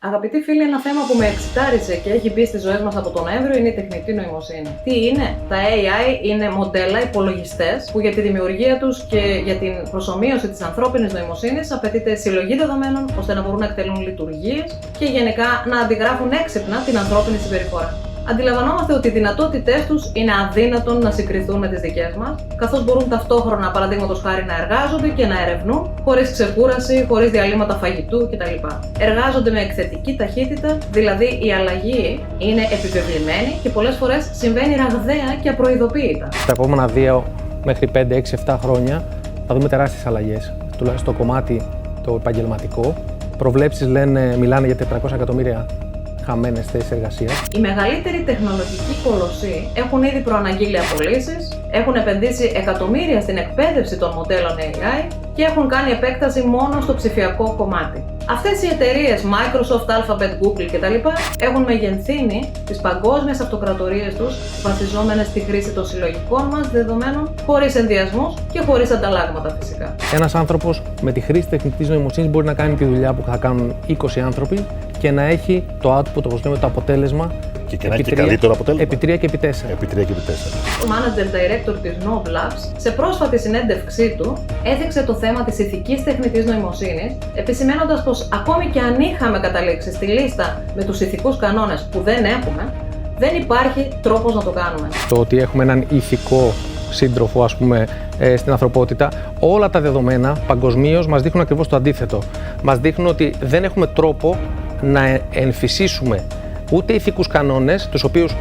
Αγαπητοί φίλοι, ένα θέμα που με εξητάρισε και έχει μπει στις ζωές μας από τον Νοέμβριο είναι η τεχνητή νοημοσύνη. Τι είναι? Τα AI είναι μοντέλα, υπολογιστές που για τη δημιουργία τους και για την προσομοίωση της ανθρώπινης νοημοσύνης απαιτείται συλλογή δεδομένων ώστε να μπορούν να εκτελούν λειτουργίες και γενικά να αντιγράφουν έξυπνα την ανθρώπινη συμπεριφορά. Αντιλαμβανόμαστε ότι οι δυνατότητές τους είναι αδύνατον να συγκριθούν με τις δικές μας, καθώς μπορούν ταυτόχρονα, παραδείγματος χάρη, να εργάζονται και να ερευνούν χωρίς ξεκούραση, χωρίς διαλύματα φαγητού κτλ. Εργάζονται με εκθετική ταχύτητα, δηλαδή η αλλαγή είναι επιβεβλημένη και πολλές φορές συμβαίνει ραγδαία και απροειδοποίητα. Τα επόμενα 2 μέχρι 5, 6, 7 χρόνια θα δούμε τεράστιες αλλαγές, τουλάχιστον στο κομμάτι το επαγγελματικό. Προβλέψεις μιλάνε για 400 εκατομμύρια χαμένες θέσεις εργασίας. Οι μεγαλύτεροι τεχνολογικοί κολοσσοί έχουν ήδη προαναγγείλει απολύσεις, έχουν επενδύσει εκατομμύρια στην εκπαίδευση των μοντέλων AI και έχουν κάνει επέκταση μόνο στο ψηφιακό κομμάτι. Αυτές οι εταιρείες Microsoft, Alphabet, Google κτλ. Έχουν μεγενθύνει τις παγκόσμιες αυτοκρατορίες τους βασιζόμενες στη χρήση των συλλογικών μας δεδομένων, χωρίς ενδιασμούς και χωρίς ανταλλάγματα φυσικά. Ένας άνθρωπος με τη χρήση τεχνητής νοημοσύνης μπορεί να κάνει τη δουλειά που θα κάνουν 20 άνθρωποι και να έχει το output, όπως λέμε, το αποτέλεσμα. Και να έχει και καλύτερο αποτέλεσμα. Επί 3 και επί 4. Επί 3 και επί 4. Ο Manager Director της Nove Labs, σε πρόσφατη συνέντευξή του, έθιξε το θέμα της ηθικής τεχνητής νοημοσύνης, επισημαίνοντας πως ακόμη και αν είχαμε καταλήξει στη λίστα με τους ηθικούς κανόνες που δεν έχουμε, δεν υπάρχει τρόπος να το κάνουμε. Το ότι έχουμε έναν ηθικό σύντροφο, ας πούμε, στην ανθρωπότητα, όλα τα δεδομένα παγκοσμίως μας δείχνουν ακριβώς το αντίθετο. Μας δείχνουν ότι δεν έχουμε τρόπο να εμφυσίσουμε ούτε ηθικούς κανόνες, τους οποίους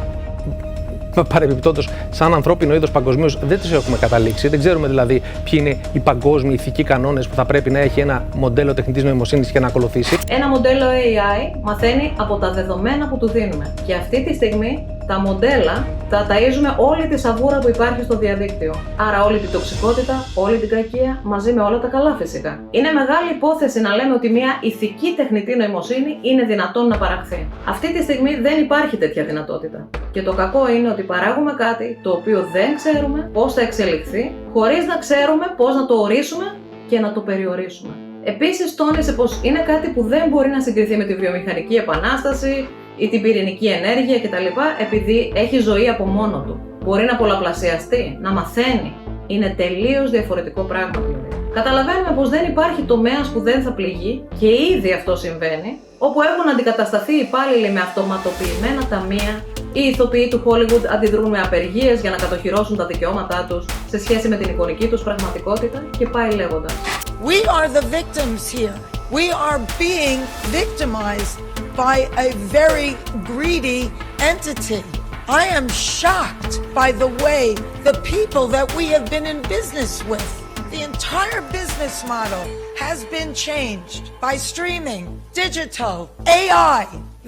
παρεμπιπτόντως σαν ανθρώπινο είδος παγκοσμίως δεν τους έχουμε καταλήξει. Δεν ξέρουμε δηλαδή ποιοι είναι οι παγκόσμιοι ηθικοί κανόνες που θα πρέπει να έχει ένα μοντέλο τεχνητής νοημοσύνης και να ακολουθήσει. Ένα μοντέλο AI μαθαίνει από τα δεδομένα που του δίνουμε. Και αυτή τη στιγμή τα μοντέλα τα ταΐζουμε όλη τη σαβούρα που υπάρχει στο διαδίκτυο. Άρα όλη την τοξικότητα, όλη την κακία, μαζί με όλα τα καλά φυσικά. Είναι μεγάλη υπόθεση να λέμε ότι μια ηθική τεχνητή νοημοσύνη είναι δυνατόν να παραχθεί. Αυτή τη στιγμή δεν υπάρχει τέτοια δυνατότητα. Και το κακό είναι ότι παράγουμε κάτι το οποίο δεν ξέρουμε πώς θα εξελιχθεί, χωρίς να ξέρουμε πώς να το ορίσουμε και να το περιορίσουμε. Επίσης τόνισε πως είναι κάτι που δεν μπορεί να συγκριθεί με τη βιομηχανική επανάσταση ή την πυρηνική ενέργεια κτλ. Επειδή έχει ζωή από μόνο του. Μπορεί να πολλαπλασιαστεί, να μαθαίνει. Είναι τελείως διαφορετικό πράγμα δηλαδή. Καταλαβαίνουμε πως δεν υπάρχει τομέας που δεν θα πληγεί και ήδη αυτό συμβαίνει, όπου έχουν αντικατασταθεί υπάλληλοι με αυτοματοποιημένα ταμεία, οι ηθοποιοί του Hollywood αντιδρούν με απεργίες για να κατοχυρώσουν τα δικαιώματά τους σε σχέση με την εικονική τους πραγματικότητα και πάει λέγοντας. We are the victims here. We are being victimized by a very greedy entity. I am shocked by the way the people that we have been in business with, the entire business model has been changed by streaming, digital, AI.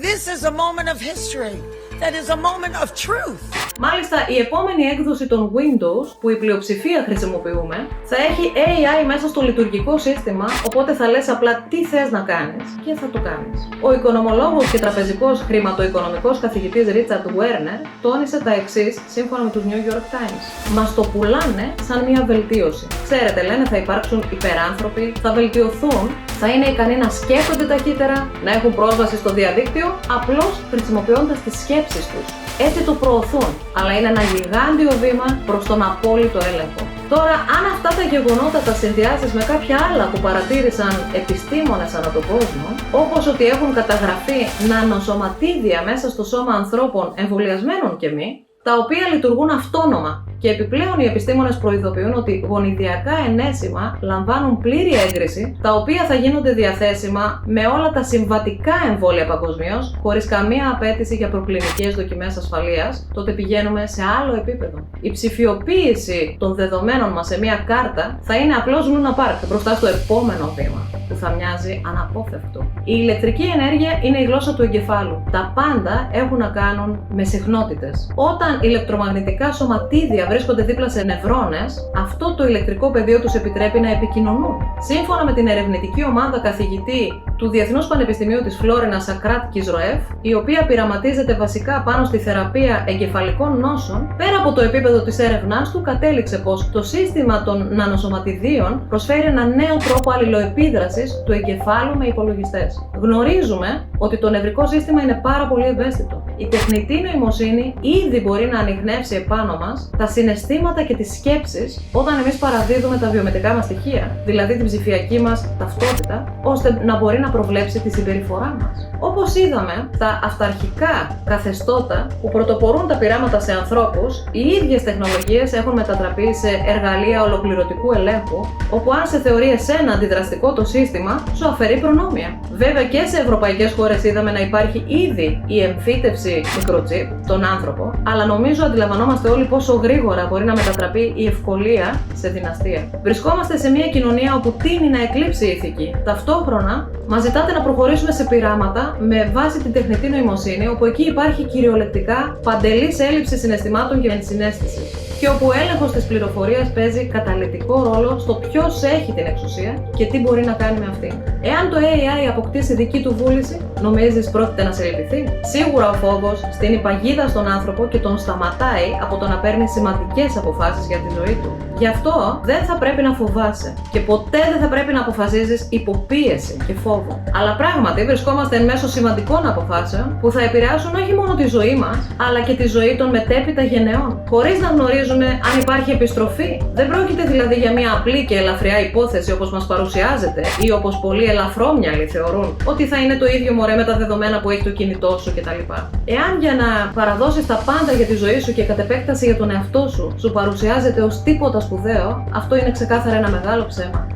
This is a moment of history. That is a moment of truth. Μάλιστα, η επόμενη έκδοση των Windows, που η πλειοψηφία χρησιμοποιούμε, θα έχει AI μέσα στο λειτουργικό σύστημα, οπότε θα λες απλά τι θες να κάνεις και θα το κάνεις. Ο οικονομολόγος και τραπεζικός χρηματοοικονομικός καθηγητής Richard Werner τόνισε τα εξής σύμφωνα με τους New York Times. Μας το πουλάνε σαν μια βελτίωση. Ξέρετε, λένε θα υπάρξουν υπεράνθρωποι, θα βελτιωθούν, θα είναι ικανοί να σκέφτονται ταχύτερα, να έχουν πρόσβαση στο διαδίκτυο, απλώς χρησιμοποιώντας τις σκέψεις τους. Έτσι το προωθούν, αλλά είναι ένα γιγάντιο βήμα προς τον απόλυτο έλεγχο. Τώρα, αν αυτά τα γεγονότα τα συνδυάσεις με κάποια άλλα που παρατήρησαν επιστήμονες ανά τον κόσμο, όπως ότι έχουν καταγραφεί νανοσωματίδια μέσα στο σώμα ανθρώπων εμβολιασμένων και μη, τα οποία λειτουργούν αυτόνομα και επιπλέον οι επιστήμονες προειδοποιούν ότι γονιδιακά ενέσιμα λαμβάνουν πλήρη έγκριση, τα οποία θα γίνονται διαθέσιμα με όλα τα συμβατικά εμβόλια παγκοσμίως, χωρίς καμία απέτηση για προκλινικές δοκιμές ασφαλείας, τότε πηγαίνουμε σε άλλο επίπεδο. Η ψηφιοποίηση των δεδομένων μας σε μια κάρτα θα είναι απλώς Luna Park μπροστά στο επόμενο βήμα, που θα μοιάζει αναπόφευκτο. Η ηλεκτρική ενέργεια είναι η γλώσσα του εγκεφάλου. Τα πάντα έχουν να κάνουν με συχνότητες. Όταν ηλεκτρομαγνητικά σωματίδια βρίσκονται δίπλα σε νευρώνες, αυτό το ηλεκτρικό πεδίο τους επιτρέπει να επικοινωνούν. Σύμφωνα με την ερευνητική ομάδα καθηγητή του Διεθνούς Πανεπιστημίου της Φλόρινας Σακράτ Κιζροέφ, η οποία πειραματίζεται βασικά πάνω στη θεραπεία εγκεφαλικών νόσων, πέρα από το επίπεδο της έρευνάς του, κατέληξε πως το σύστημα των νανοσωματιδίων προσφέρει ένα νέο τρόπο αλληλοεπίδρασης του εγκεφάλου με υπολογιστές. Γνωρίζουμε ότι το νευρικό σύστημα είναι πάρα πολύ ευαίσθητο. Η τεχνητή νοημοσύνη ήδη μπορεί να ανιχνεύσει επάνω μας τα συναισθήματα και τις σκέψεις όταν εμείς παραδίδουμε τα βιομετρικά μας στοιχεία, δηλαδή την ψηφιακή μας ταυτότητα, ώστε να μπορεί να προβλέψει τη συμπεριφορά μας. Όπως είδαμε, τα αυταρχικά καθεστώτα που πρωτοπορούν τα πειράματα σε ανθρώπους, οι ίδιες τεχνολογίες έχουν μετατραπεί σε εργαλεία ολοκληρωτικού ελέγχου, όπου αν σε θεωρεί εσένα αντιδραστικό το σύστημα, σου αφαιρεί προνόμια. Βέβαια και σε ευρωπαϊκές χώρες είδαμε να υπάρχει ήδη η εμφύτευση μικροτσίπ στον άνθρωπο, αλλά νομίζω αντιλαμβανόμαστε όλοι πόσο γρήγορα μπορεί να μετατραπεί η ευκολία σε δυναστεία. Βρισκόμαστε σε μια κοινωνία όπου τείνει να εκλείψει η ηθική. Ταυτόχρονα, μας ζητάτε να προχωρήσουμε σε πειράματα με βάση την τεχνητή νοημοσύνη, όπου εκεί υπάρχει κυριολεκτικά παντελής έλλειψη συναισθημάτων και ενσυναίσθησης, και όπου ο έλεγχος της πληροφορίας παίζει καταλυτικό ρόλο στο ποιος έχει την εξουσία και τι μπορεί να κάνει με αυτή. Εάν το AI αποκτήσει δική του βούληση, νομίζεις πρόκειται να σε λυπηθεί? Σίγουρα ο φόβος στείνει παγίδα στον άνθρωπο και τον σταματάει από το να παίρνει σημαντικές αποφάσεις για τη ζωή του. Γι' αυτό δεν θα πρέπει να φοβάσαι και ποτέ δεν θα πρέπει να αποφασίζεις υπό πίεση και φόβο. Αλλά πράγματι βρισκόμαστε εν μέσω σημαντικών αποφάσεων που θα επηρεάσουν όχι μόνο τη ζωή μας, αλλά και τη ζωή των μετέπειτα γενεών, χωρίς να γνωρίζουμε αν υπάρχει επιστροφή. Δεν πρόκειται δηλαδή για μια απλή και ελαφριά υπόθεση όπως μας παρουσιάζεται ή όπως πολλοί ελαφρόμυαλοι θεωρούν ότι θα είναι το ίδιο μωρέ με τα δεδομένα που έχει το κινητό σου κτλ. Εάν για να παραδώσεις τα πάντα για τη ζωή σου και κατ' επέκταση για τον εαυτό σου παρουσιάζεται ως τίποτα σπουδαίο, αυτό είναι ξεκάθαρα ένα μεγάλο ψέμα.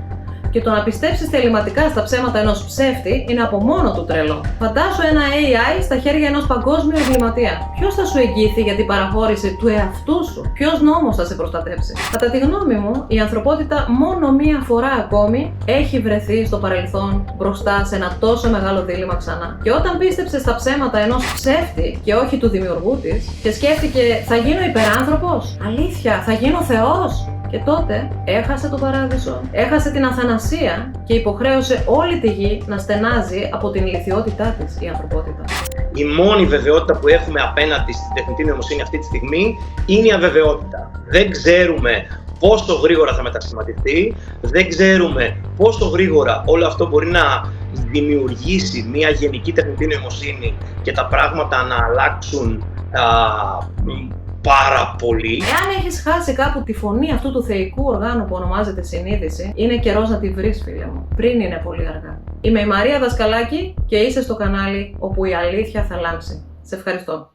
Και το να πιστέψεις θεληματικά στα ψέματα ενός ψεύτη είναι από μόνο του τρελό. Φαντάσου ένα AI στα χέρια ενός παγκόσμιου εγκληματία. Ποιος θα σου εγγύθει για την παραχώρηση του εαυτού σου? Ποιος νόμος θα σε προστατέψει? Κατά τη γνώμη μου, η ανθρωπότητα μόνο μία φορά ακόμη έχει βρεθεί στο παρελθόν μπροστά σε ένα τόσο μεγάλο δίλημμα ξανά. Και όταν πίστεψε στα ψέματα ενός ψεύτη και όχι του δημιουργού της, και σκέφτηκε θα γίνω υπεράνθρωπος? Αλήθεια, θα γίνω Θεός? Και τότε έχασε το παράδεισο, έχασε την αθανασία και υποχρέωσε όλη τη γη να στενάζει από την ηλιθιότητά της η ανθρωπότητα. Η μόνη βεβαιότητα που έχουμε απέναντι στην τεχνητή νοημοσύνη αυτή τη στιγμή είναι η αβεβαιότητα. Δεν ξέρουμε πόσο γρήγορα θα μετασχηματιστεί, δεν ξέρουμε πόσο γρήγορα όλο αυτό μπορεί να δημιουργήσει μια γενική τεχνητή νοημοσύνη και τα πράγματα να αλλάξουν πάρα πολύ. Εάν έχεις χάσει κάπου τη φωνή αυτού του θεϊκού οργάνου που ονομάζεται συνείδηση, είναι καιρός να τη βρεις, φίλε μου. Πριν είναι πολύ αργά. Είμαι η Μαρία Δασκαλάκη και είσαι στο κανάλι όπου η αλήθεια θα λάμψει. Σε ευχαριστώ.